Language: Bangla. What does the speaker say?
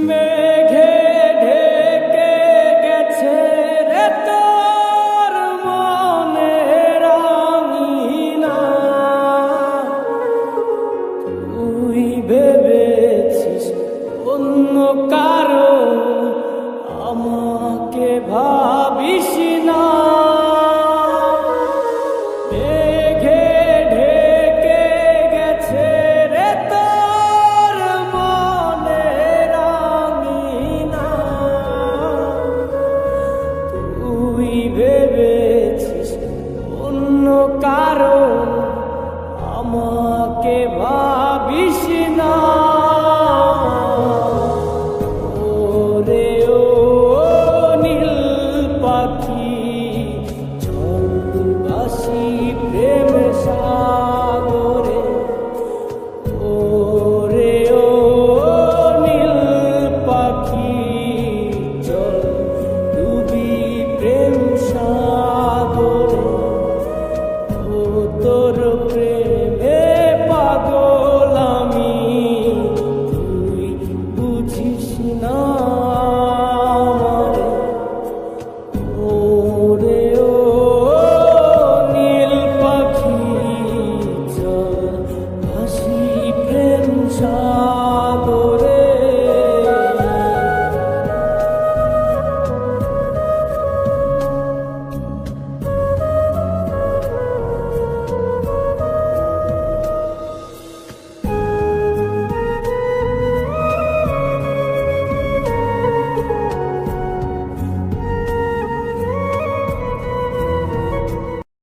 মেঘে ঢেকে গেছে রে তোর মনের আঙিনা, তুই ভেবেছিস অন্য কারো, আমাকে ভাবিস না। মেঘে ঢেকে গেছে রে তোর মনের আঙিনা, তুই ভেবেছিস অন্য কারো, আমাকে ভাবিস না। ওরে ও নীল পাখি, ভাসি প্রেম সাগরে, ওরে ও নীল পাখি, চল ডুবি প্রেম সাগরে, ও তোর প্রেম